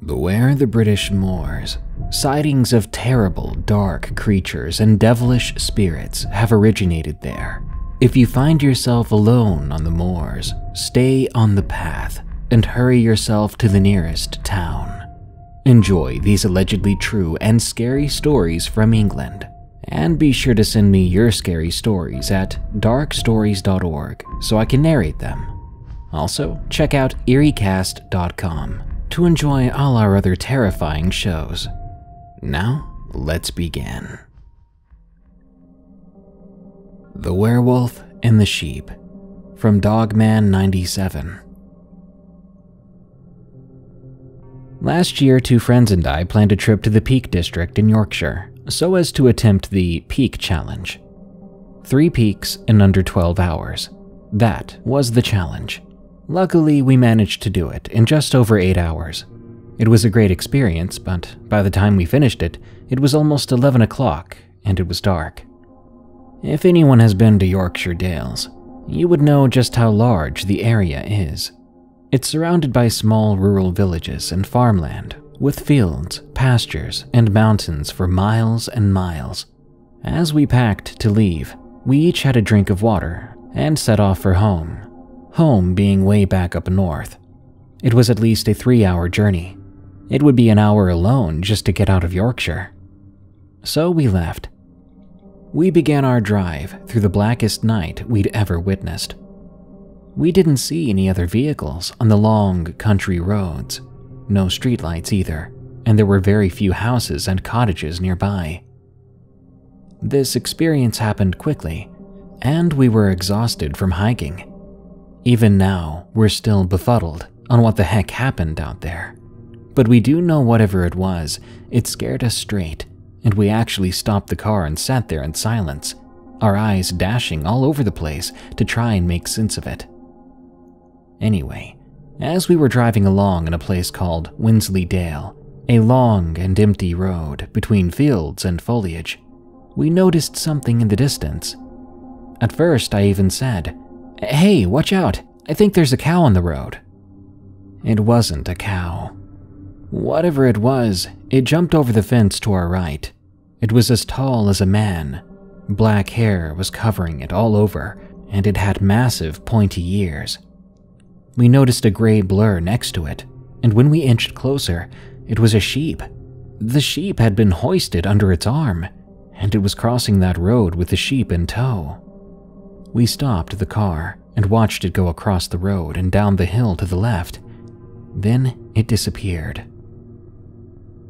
Beware the British moors. Sightings of terrible, dark creatures and devilish spirits have originated there. If you find yourself alone on the moors, stay on the path and hurry yourself to the nearest town. Enjoy these allegedly true and scary stories from England. And be sure to send me your scary stories at darkstories.org so I can narrate them. Also, check out eeriecast.com to enjoy all our other terrifying shows. Now, let's begin. The Werewolf and the Sheep, from Dogman97. Last year, 2 friends and I planned a trip to the Peak District in Yorkshire so as to attempt the Peak Challenge. 3 peaks in under 12 hours. That was the challenge. Luckily, we managed to do it in just over 8 hours. It was a great experience, but by the time we finished it, it was almost 11 o'clock and it was dark. If anyone has been to Yorkshire Dales, you would know just how large the area is. It's surrounded by small rural villages and farmland, with fields, pastures, and mountains for miles and miles. As we packed to leave, we each had a drink of water and set off for home. Home being way back up north. It was at least a 3-hour journey. It would be an hour alone just to get out of Yorkshire. So we left. We began our drive through the blackest night we'd ever witnessed. We didn't see any other vehicles on the long country roads, no streetlights either, and there were very few houses and cottages nearby. This experience happened quickly, and we were exhausted from hiking. Even now, we're still befuddled on what the heck happened out there. But we do know whatever it was, it scared us straight, and we actually stopped the car and sat there in silence, our eyes dashing all over the place to try and make sense of it. Anyway, as we were driving along in a place called Winsley Dale, a long and empty road between fields and foliage, we noticed something in the distance. At first, I even said, "Hey, watch out, I think there's a cow on the road." It wasn't a cow. Whatever it was, it jumped over the fence to our right. It was as tall as a man. Black hair was covering it all over, and it had massive pointy ears. We noticed a gray blur next to it, and when we inched closer, it was a sheep. The sheep had been hoisted under its arm, and it was crossing that road with the sheep in tow. We stopped the car and watched it go across the road and down the hill to the left. Then it disappeared.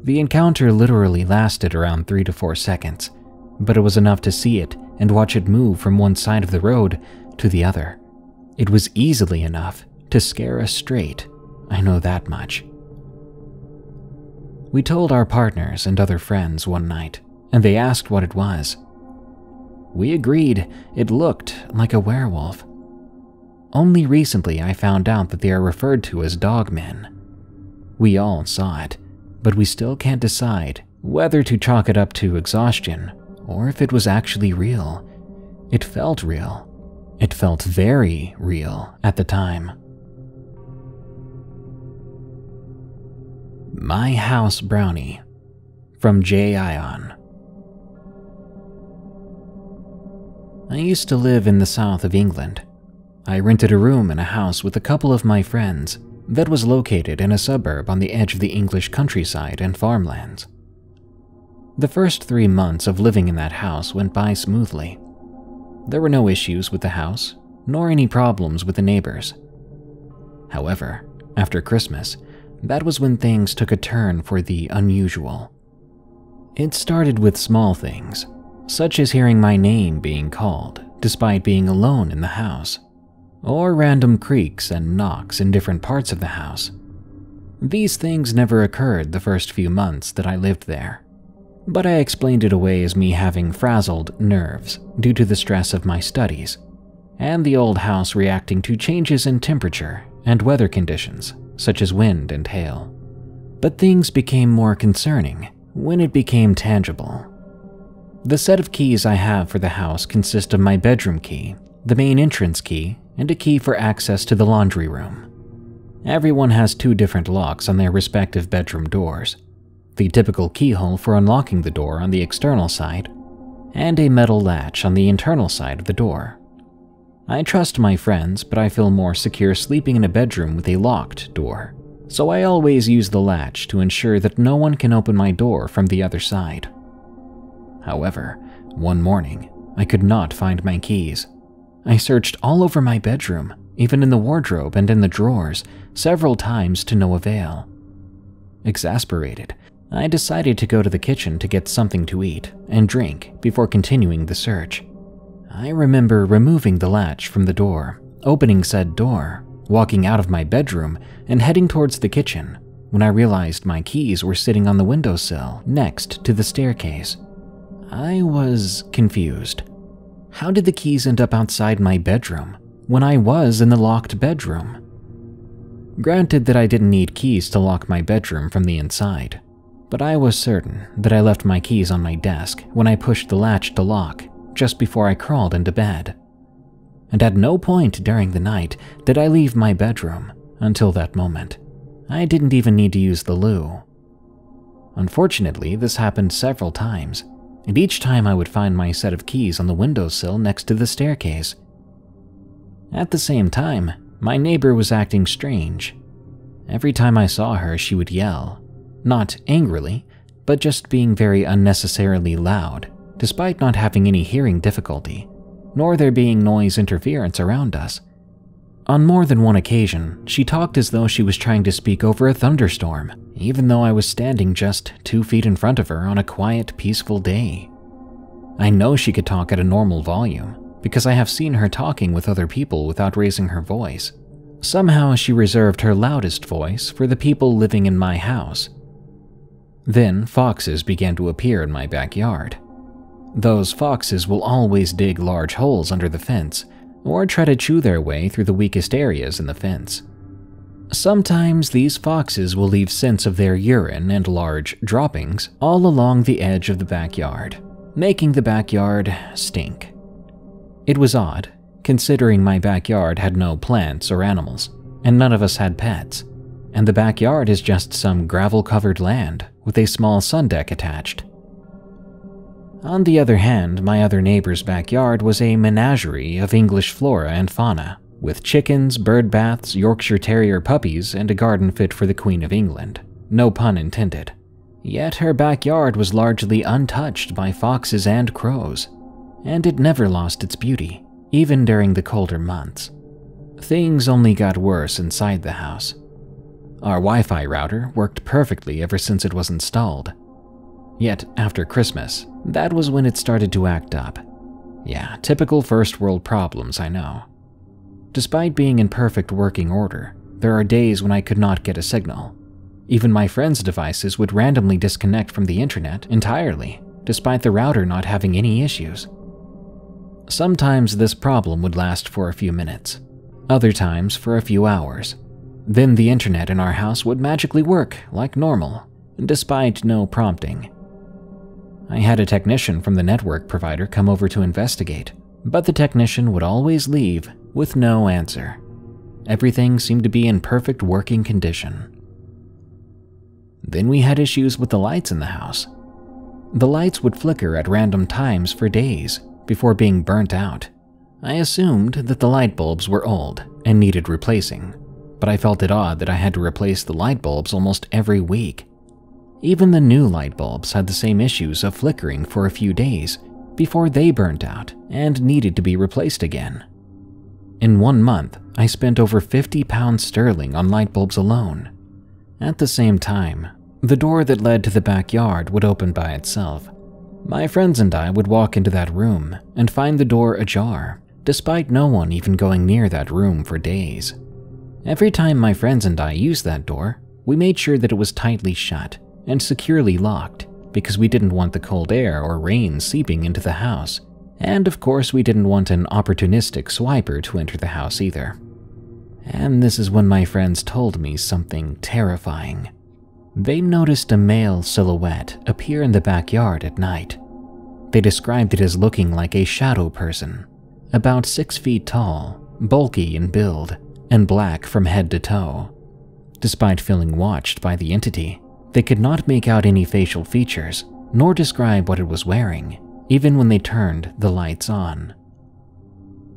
The encounter literally lasted around 3 to 4 seconds, but it was enough to see it and watch it move from one side of the road to the other. It was easily enough to scare us straight, I know that much. We told our partners and other friends one night, and they asked what it was. We agreed it looked like a werewolf. Only recently I found out that they are referred to as dogmen. We all saw it, but we still can't decide whether to chalk it up to exhaustion or if it was actually real. It felt real. It felt very real at the time. My House Brownie, from J. Ion. I used to live in the south of England. I rented a room in a house with a couple of my friends that was located in a suburb on the edge of the English countryside and farmlands. The first 3 months of living in that house went by smoothly. There were no issues with the house, nor any problems with the neighbors. However, after Christmas, that was when things took a turn for the unusual. It started with small things, such as hearing my name being called despite being alone in the house, or random creaks and knocks in different parts of the house. These things never occurred the first few months that I lived there, but I explained it away as me having frazzled nerves due to the stress of my studies, and the old house reacting to changes in temperature and weather conditions, such as wind and hail. But things became more concerning when it became tangible. The set of keys I have for the house consist of my bedroom key, the main entrance key, and a key for access to the laundry room. Everyone has 2 different locks on their respective bedroom doors. The typical keyhole for unlocking the door on the external side, and a metal latch on the internal side of the door. I trust my friends, but I feel more secure sleeping in a bedroom with a locked door, so I always use the latch to ensure that no one can open my door from the other side. However, one morning, I could not find my keys. I searched all over my bedroom, even in the wardrobe and in the drawers, several times to no avail. Exasperated, I decided to go to the kitchen to get something to eat and drink before continuing the search. I remember removing the latch from the door, opening said door, walking out of my bedroom, and heading towards the kitchen when I realized my keys were sitting on the windowsill next to the staircase. I was confused. How did the keys end up outside my bedroom when I was in the locked bedroom? Granted that I didn't need keys to lock my bedroom from the inside, but I was certain that I left my keys on my desk when I pushed the latch to lock just before I crawled into bed. And at no point during the night did I leave my bedroom until that moment. I didn't even need to use the loo. Unfortunately, this happened several times, and each time I would find my set of keys on the windowsill next to the staircase. At the same time, my neighbor was acting strange. Every time I saw her, she would yell, not angrily, but just being very unnecessarily loud, despite not having any hearing difficulty, nor there being noise interference around us. On more than one occasion, she talked as though she was trying to speak over a thunderstorm, even though I was standing just 2 feet in front of her on a quiet, peaceful day. I know she could talk at a normal volume, because I have seen her talking with other people without raising her voice. Somehow she reserved her loudest voice for the people living in my house. Then foxes began to appear in my backyard. Those foxes will always dig large holes under the fence, or try to chew their way through the weakest areas in the fence. Sometimes these foxes will leave scents of their urine and large droppings all along the edge of the backyard, making the backyard stink. It was odd, considering my backyard had no plants or animals, and none of us had pets, and the backyard is just some gravel-covered land with a small sun deck attached. On the other hand, my other neighbor's backyard was a menagerie of English flora and fauna, with chickens, bird baths, Yorkshire Terrier puppies, and a garden fit for the Queen of England. No pun intended. Yet her backyard was largely untouched by foxes and crows, and it never lost its beauty, even during the colder months. Things only got worse inside the house. Our Wi-Fi router worked perfectly ever since it was installed. Yet, after Christmas, that was when it started to act up. Yeah, typical first world problems, I know. Despite being in perfect working order, there are days when I could not get a signal. Even my friends' devices would randomly disconnect from the internet entirely, despite the router not having any issues. Sometimes this problem would last for a few minutes, other times for a few hours. Then the internet in our house would magically work like normal, despite no prompting. I had a technician from the network provider come over to investigate, but the technician would always leave with no answer. Everything seemed to be in perfect working condition. Then we had issues with the lights in the house. The lights would flicker at random times for days before being burnt out. I assumed that the light bulbs were old and needed replacing, but I felt it odd that I had to replace the light bulbs almost every week. Even the new light bulbs had the same issues of flickering for a few days before they burnt out and needed to be replaced again. In 1 month, I spent over £50 on light bulbs alone. At the same time, the door that led to the backyard would open by itself. My friends and I would walk into that room and find the door ajar, despite no one even going near that room for days. Every time my friends and I used that door, we made sure that it was tightly shut and securely locked because we didn't want the cold air or rain seeping into the house. And of course, we didn't want an opportunistic swiper to enter the house either. And this is when my friends told me something terrifying. They noticed a male silhouette appear in the backyard at night. They described it as looking like a shadow person, about 6 feet tall, bulky in build, and black from head to toe, Despite feeling watched by the entity, they could not make out any facial features, nor describe what it was wearing, even when they turned the lights on.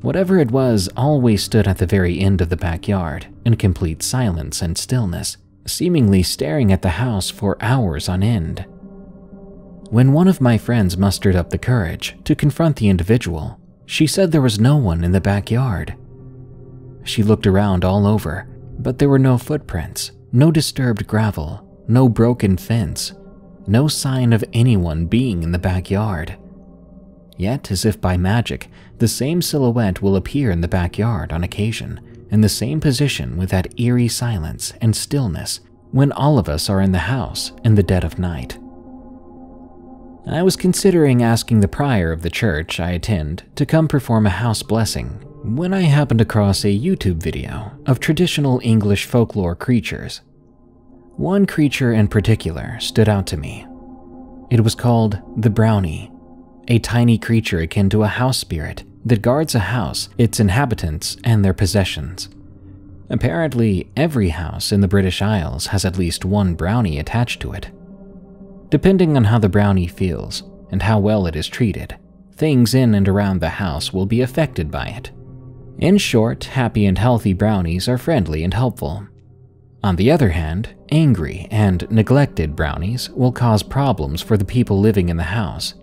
Whatever it was always stood at the very end of the backyard in complete silence and stillness, seemingly staring at the house for hours on end. When one of my friends mustered up the courage to confront the individual, she said there was no one in the backyard. She looked around all over, but there were no footprints, no disturbed gravel, no broken fence, no sign of anyone being in the backyard. Yet, as if by magic, the same silhouette will appear in the backyard on occasion, in the same position with that eerie silence and stillness when all of us are in the house in the dead of night. I was considering asking the prior of the church I attend to come perform a house blessing when I happened across a YouTube video of traditional English folklore creatures. One creature in particular stood out to me. It was called the Brownie, a tiny creature akin to a house spirit that guards a house, its inhabitants, and their possessions. Apparently, every house in the British Isles has at least one brownie attached to it. Depending on how the brownie feels and how well it is treated, things in and around the house will be affected by it. In short, happy and healthy brownies are friendly and helpful. On the other hand, angry and neglected brownies will cause problems for the people living in the house.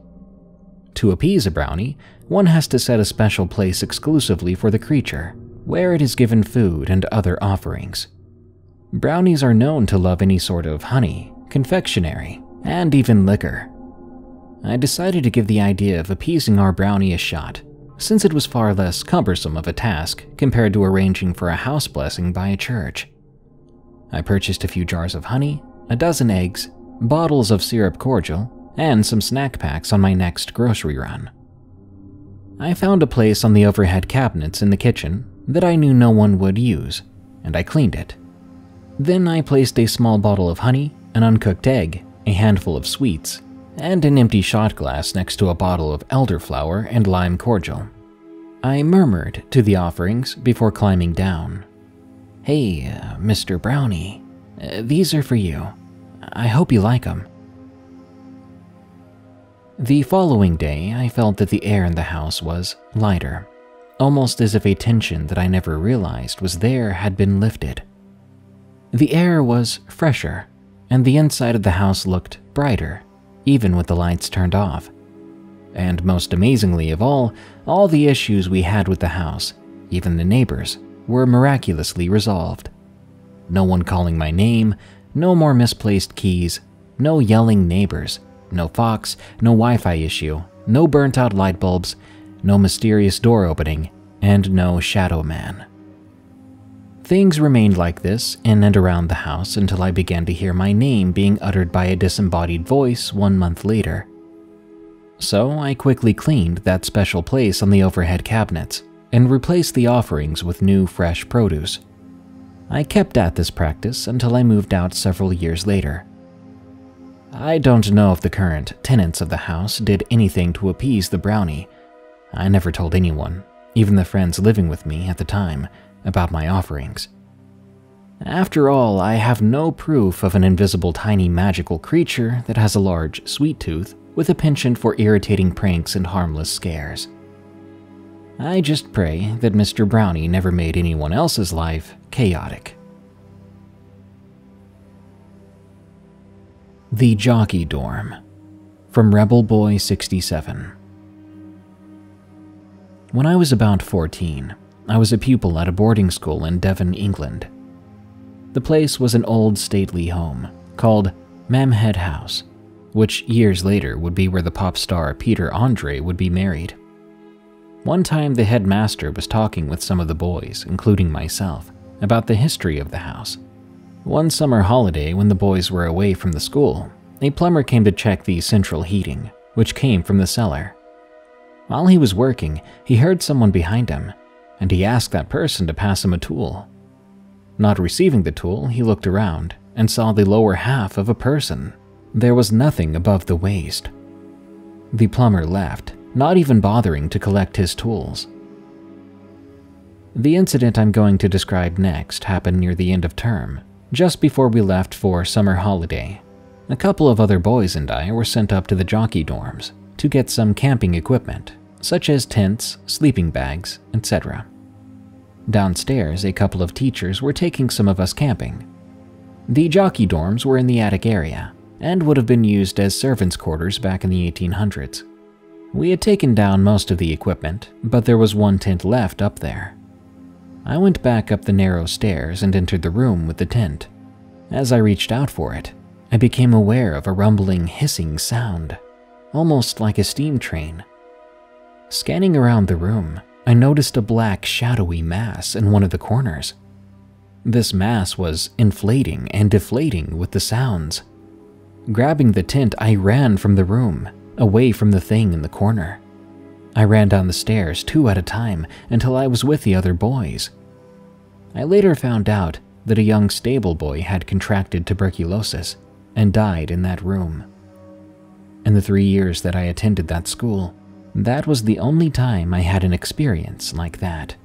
To appease a brownie, one has to set a special place exclusively for the creature, where it is given food and other offerings. Brownies are known to love any sort of honey, confectionery, and even liquor. I decided to give the idea of appeasing our brownie a shot, since it was far less cumbersome of a task compared to arranging for a house blessing by a church. I purchased a few jars of honey, a dozen eggs, bottles of syrup cordial, and some snack packs on my next grocery run. I found a place on the overhead cabinets in the kitchen that I knew no one would use, and I cleaned it. Then I placed a small bottle of honey, an uncooked egg, a handful of sweets, and an empty shot glass next to a bottle of elderflower and lime cordial. I murmured to the offerings before climbing down. "Hey, Mr. Brownie, these are for you. I hope you like them." The following day, I felt that the air in the house was lighter, almost as if a tension that I never realized was there had been lifted. The air was fresher, and the inside of the house looked brighter, even with the lights turned off. And most amazingly of all the issues we had with the house, even the neighbors, were miraculously resolved. No one calling my name, no more misplaced keys, no yelling neighbors, no fox, no Wi-Fi issue, no burnt-out light bulbs, no mysterious door opening, and no shadow man. Things remained like this in and around the house until I began to hear my name being uttered by a disembodied voice 1 month later. So I quickly cleaned that special place on the overhead cabinets and replaced the offerings with new, fresh produce. I kept at this practice until I moved out several years later. I don't know if the current tenants of the house did anything to appease the brownie. I never told anyone, even the friends living with me at the time, about my offerings. After all, I have no proof of an invisible tiny magical creature that has a large sweet tooth with a penchant for irritating pranks and harmless scares. I just pray that Mr. Brownie never made anyone else's life chaotic. The Jockey Dorm, from Rebel Boy 67. When I was about 14, I was a pupil at a boarding school in Devon, England. The place was an old stately home called Mamhead House, which years later would be where the pop star Peter Andre would be married. One time the headmaster was talking with some of the boys, including myself, about the history of the house. One summer holiday when the boys were away from the school, a plumber came to check the central heating, which came from the cellar. While he was working, he heard someone behind him, and he asked that person to pass him a tool. Not receiving the tool, he looked around and saw the lower half of a person. There was nothing above the waist. The plumber left, not even bothering to collect his tools. The incident I'm going to describe next happened near the end of term, Just before we left for summer holiday, a couple of other boys and I were sent up to the Jockey Dorms to get some camping equipment, such as tents, sleeping bags, etc. Downstairs, a couple of teachers were taking some of us camping. The Jockey Dorms were in the attic area and would have been used as servants' quarters back in the 1800s. We had taken down most of the equipment, but there was one tent left up there. I went back up the narrow stairs and entered the room with the tent. As I reached out for it, I became aware of a rumbling, hissing sound, almost like a steam train. Scanning around the room, I noticed a black, shadowy mass in one of the corners. This mass was inflating and deflating with the sounds. Grabbing the tent, I ran from the room, away from the thing in the corner. I ran down the stairs 2 at a time until I was with the other boys. I later found out that a young stable boy had contracted tuberculosis and died in that room. In the 3 years that I attended that school, that was the only time I had an experience like that.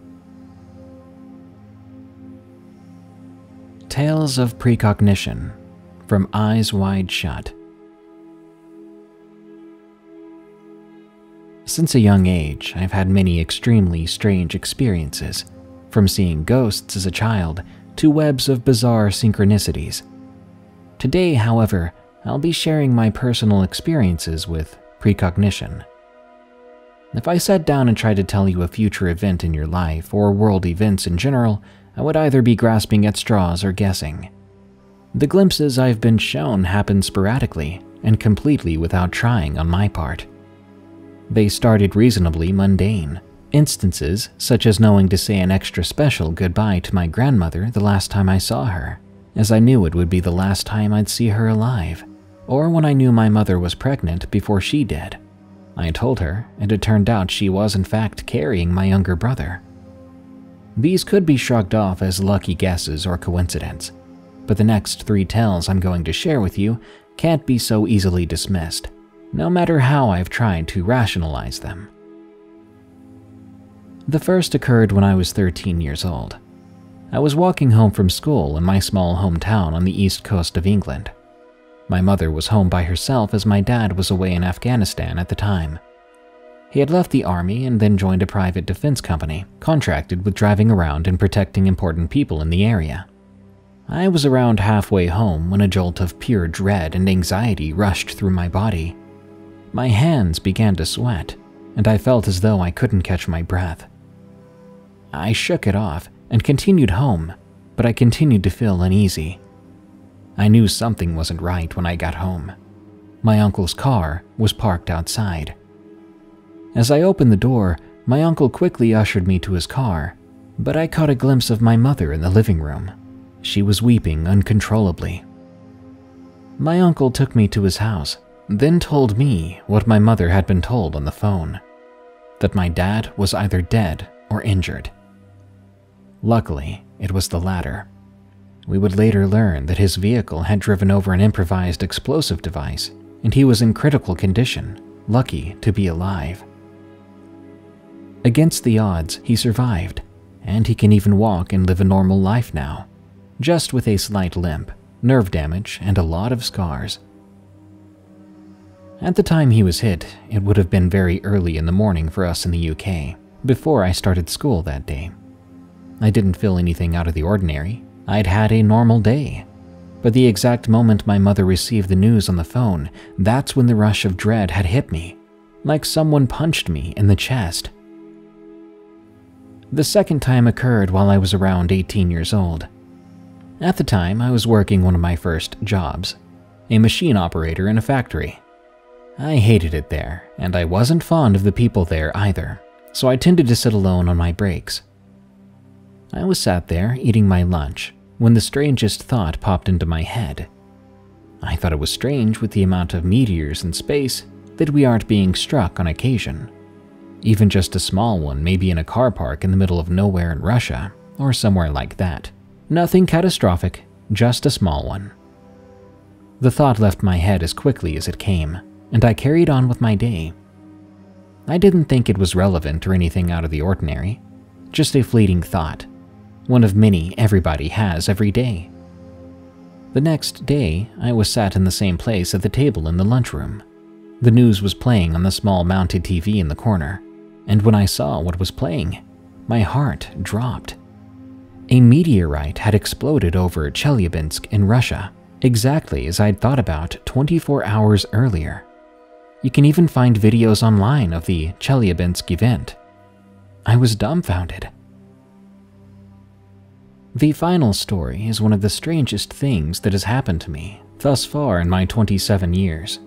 Tales of Precognition from Eyes Wide Shut. Since a young age, I've had many extremely strange experiences, from seeing ghosts as a child to webs of bizarre synchronicities. Today, however, I'll be sharing my personal experiences with precognition. If I sat down and tried to tell you a future event in your life or world events in general, I would either be grasping at straws or guessing. The glimpses I've been shown happen sporadically and completely without trying on my part. They started reasonably mundane. Instances such as knowing to say an extra special goodbye to my grandmother the last time I saw her, as I knew it would be the last time I'd see her alive, or when I knew my mother was pregnant before she did. I told her, and it turned out she was in fact carrying my younger brother. These could be shrugged off as lucky guesses or coincidence, but the next 3 tales I'm going to share with you can't be so easily dismissed, no matter how I've tried to rationalize them. The first occurred when I was 13 years old. I was walking home from school in my small hometown on the east coast of England. My mother was home by herself as my dad was away in Afghanistan at the time. He had left the army and then joined a private defense company, contracted with driving around and protecting important people in the area. I was around halfway home when a jolt of pure dread and anxiety rushed through my body. My hands began to sweat, and I felt as though I couldn't catch my breath. I shook it off and continued home, but I continued to feel uneasy. I knew something wasn't right when I got home. My uncle's car was parked outside. As I opened the door, my uncle quickly ushered me to his car, but I caught a glimpse of my mother in the living room. She was weeping uncontrollably. My uncle took me to his house, then told me what my mother had been told on the phone, that my dad was either dead or injured. Luckily, it was the latter. We would later learn that his vehicle had driven over an improvised explosive device, and he was in critical condition, lucky to be alive. Against the odds, he survived, and he can even walk and live a normal life now, just with a slight limp, nerve damage, and a lot of scars. At the time he was hit, it would have been very early in the morning for us in the UK, before I started school that day. I didn't feel anything out of the ordinary. I'd had a normal day. But the exact moment my mother received the news on the phone, that's when the rush of dread had hit me, like someone punched me in the chest. The second time occurred while I was around 18 years old. At the time, I was working one of my first jobs, a machine operator in a factory. I hated it there, and I wasn't fond of the people there either, so I tended to sit alone on my breaks. I was sat there eating my lunch when the strangest thought popped into my head. I thought it was strange with the amount of meteors in space that we aren't being struck on occasion. Even just a small one, maybe in a car park in the middle of nowhere in Russia, or somewhere like that. Nothing catastrophic, just a small one. The thought left my head as quickly as it came, and I carried on with my day. I didn't think it was relevant or anything out of the ordinary, just a fleeting thought, one of many everybody has every day. The next day, I was sat in the same place at the table in the lunchroom. The news was playing on the small mounted TV in the corner, and when I saw what was playing, my heart dropped. A meteorite had exploded over Chelyabinsk in Russia, exactly as I'd thought about 24 hours earlier. You can even find videos online of the Chelyabinsk event. I was dumbfounded. The final story is one of the strangest things that has happened to me thus far in my 27 years.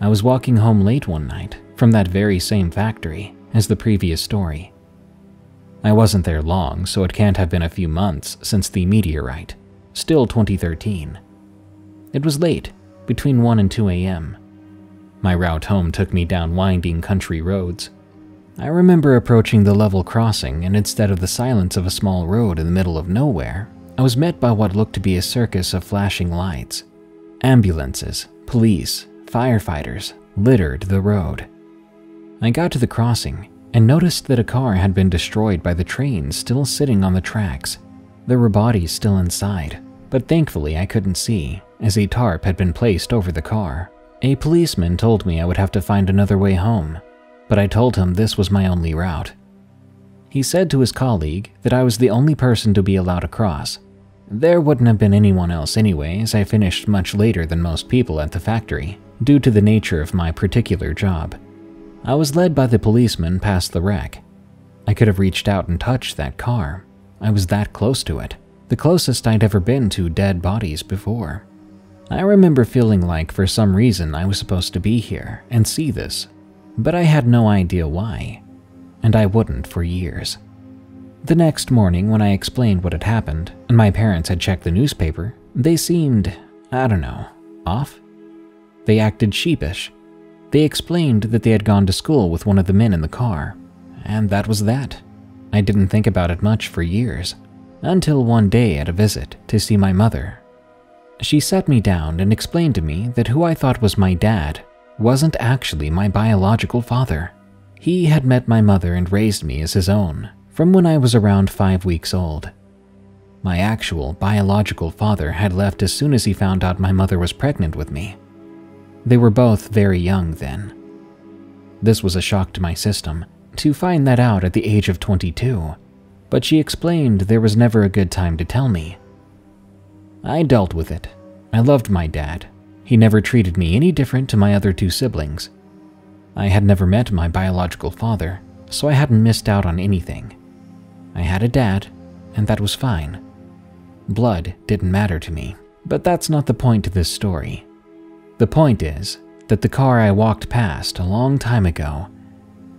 I was walking home late one night from that very same factory as the previous story. I wasn't there long, so it can't have been a few months since the meteorite, still 2013. It was late, between 1 and 2 a.m. My route home took me down winding country roads. I remember approaching the level crossing, and instead of the silence of a small road in the middle of nowhere, I was met by what looked to be a circus of flashing lights. Ambulances, police, firefighters littered the road. I got to the crossing and noticed that a car had been destroyed by the train still sitting on the tracks. There were bodies still inside, but thankfully I couldn't see, as a tarp had been placed over the car. A policeman told me I would have to find another way home, but I told him this was my only route. He said to his colleague that I was the only person to be allowed across. There wouldn't have been anyone else anyway, as I finished much later than most people at the factory, due to the nature of my particular job. I was led by the policeman past the wreck. I could have reached out and touched that car. I was that close to it, the closest I'd ever been to dead bodies before. I remember feeling like for some reason I was supposed to be here and see this, but I had no idea why, and I wouldn't for years. The next morning, when I explained what had happened and my parents had checked the newspaper, they seemed, I don't know, off? They acted sheepish. They explained that they had gone to school with one of the men in the car, and that was that. I didn't think about it much for years, until one day at a visit to see my mother. She sat me down and explained to me that who I thought was my dad wasn't actually my biological father. He had met my mother and raised me as his own from when I was around 5 weeks old. My actual biological father had left as soon as he found out my mother was pregnant with me. They were both very young then. This was a shock to my system, to find that out at the age of 22, but she explained there was never a good time to tell me. I dealt with it. I loved my dad. He never treated me any different to my other 2 siblings. I had never met my biological father, so I hadn't missed out on anything. I had a dad, and that was fine. Blood didn't matter to me, but that's not the point to this story. The point is that the car I walked past a long time ago,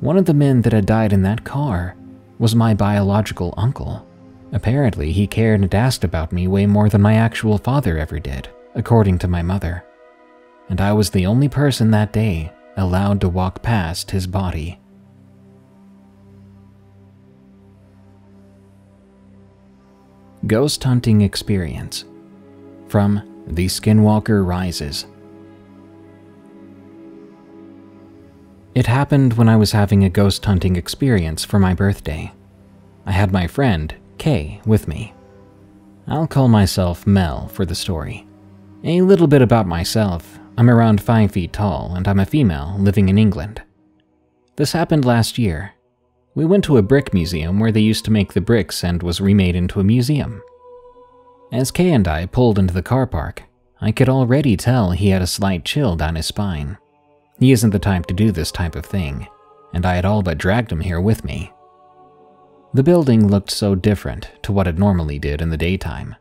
one of the men that had died in that car was my biological uncle. Apparently, he cared and asked about me way more than my actual father ever did, according to my mother. And I was the only person that day allowed to walk past his body. Ghost Hunting Experience from TheSkinwalkerRises. It happened when I was having a ghost hunting experience for my birthday. I had my friend, Kay, with me. I'll call myself Mel for the story. A little bit about myself. I'm around 5 feet tall and I'm a female living in England. This happened last year. We went to a brick museum where they used to make the bricks and was remade into a museum. As Kay and I pulled into the car park, I could already tell he had a slight chill down his spine. He isn't the type to do this type of thing, and I had all but dragged him here with me. The building looked so different to what it normally did in the daytime.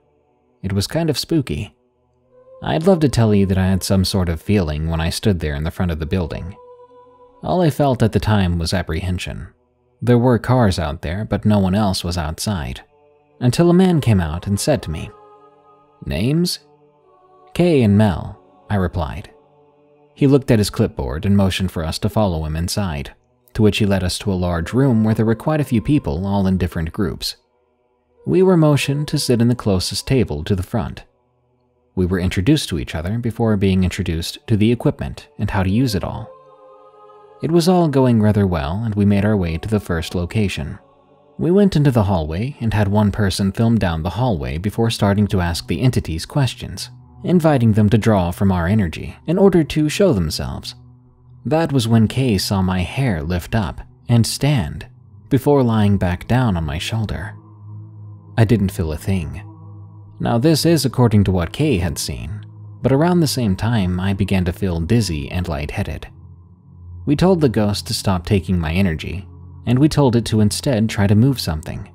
It was kind of spooky. I'd love to tell you that I had some sort of feeling when I stood there in the front of the building. All I felt at the time was apprehension. There were cars out there, but no one else was outside. Until a man came out and said to me, "Names?" "Kay and Mel," I replied. He looked at his clipboard and motioned for us to follow him inside, to which he led us to a large room where there were quite a few people, all in different groups. We were motioned to sit in the closest table to the front. We were introduced to each other before being introduced to the equipment and how to use it all. It was all going rather well, and we made our way to the first location. We went into the hallway and had one person film down the hallway before starting to ask the entities questions, inviting them to draw from our energy in order to show themselves. That was when Kay saw my hair lift up and stand before lying back down on my shoulder. I didn't feel a thing. Now this is according to what Kay had seen, but around the same time I began to feel dizzy and lightheaded. We told the ghost to stop taking my energy, and we told it to instead try to move something.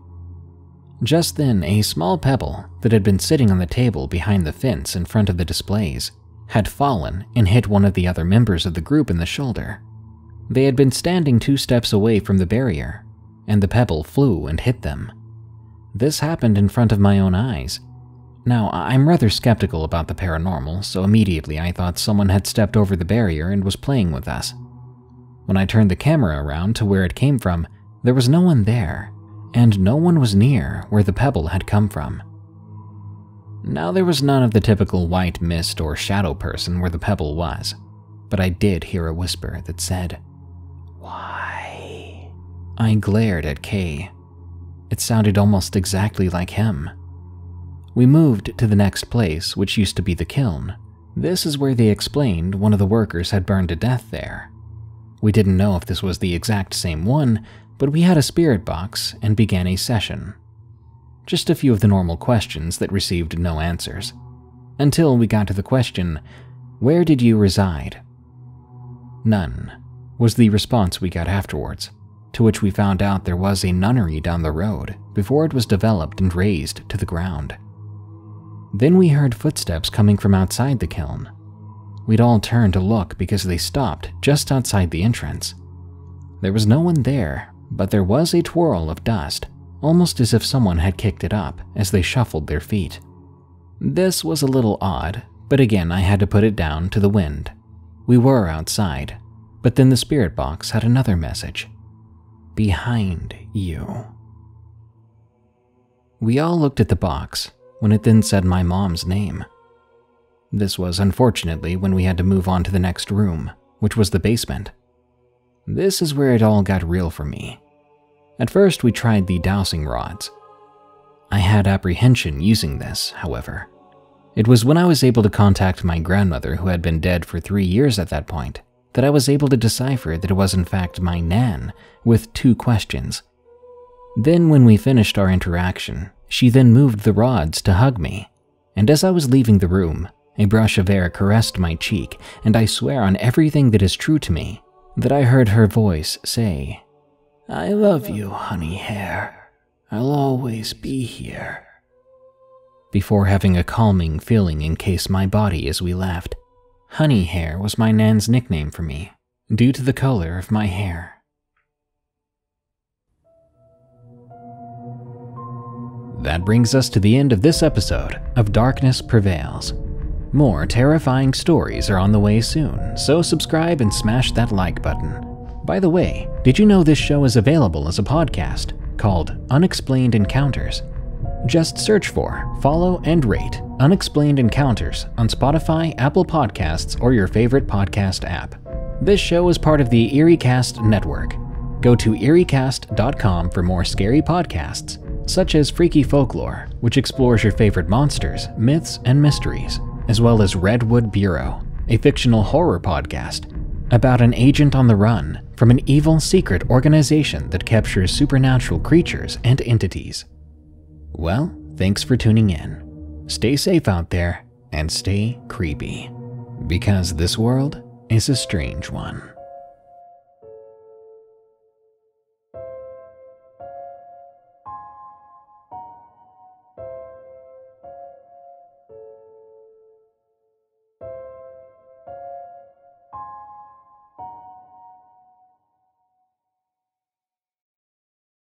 Just then, a small pebble that had been sitting on the table behind the fence in front of the displays had fallen and hit one of the other members of the group in the shoulder. They had been standing 2 steps away from the barrier, and the pebble flew and hit them. This happened in front of my own eyes. Now, I'm rather skeptical about the paranormal, so immediately I thought someone had stepped over the barrier and was playing with us. When I turned the camera around to where it came from, there was no one there, and no one was near where the pebble had come from. Now, there was none of the typical white mist or shadow person where the pebble was, but I did hear a whisper that said, "Why?" I glared at Kay. It sounded almost exactly like him. We moved to the next place, which used to be the kiln. This is where they explained one of the workers had burned to death there. We didn't know if this was the exact same one, but we had a spirit box and began a session. Just a few of the normal questions that received no answers, until we got to the question, "Where did you reside?" "None," was the response we got afterwards, to which we found out there was a nunnery down the road before it was developed and razed to the ground. Then we heard footsteps coming from outside the kiln. We'd all turned to look because they stopped just outside the entrance. There was no one there, but there was a twirl of dust, almost as if someone had kicked it up as they shuffled their feet. This was a little odd, but again I had to put it down to the wind. We were outside, but then the spirit box had another message. "Behind you." We all looked at the box when it then said my mom's name. This was unfortunately when we had to move on to the next room, which was the basement. This is where it all got real for me. At first we tried the dowsing rods. I had apprehension using this, however. It was when I was able to contact my grandmother, who had been dead for 3 years at that point, that I was able to decipher that it was in fact my Nan, with 2 questions. Then when we finished our interaction, she then moved the rods to hug me, and as I was leaving the room, a brush of air caressed my cheek, and I swear on everything that is true to me, that I heard her voice say, "I love you, honey hair. I'll always be here," before having a calming feeling encase my body as we left. Honey hair was my Nan's nickname for me, due to the color of my hair. That brings us to the end of this episode of Darkness Prevails. More terrifying stories are on the way soon, so subscribe and smash that like button. By the way, did you know this show is available as a podcast called Unexplained Encounters? Just search for, follow, and rate Unexplained Encounters on Spotify, Apple Podcasts, or your favorite podcast app. This show is part of the EerieCast network. Go to EerieCast.com for more scary podcasts, such as Freaky Folklore, which explores your favorite monsters, myths, and mysteries, as well as Redwood Bureau, a fictional horror podcast about an agent on the run from an evil secret organization that captures supernatural creatures and entities. Well, thanks for tuning in. Stay safe out there and stay creepy, because this world is a strange one.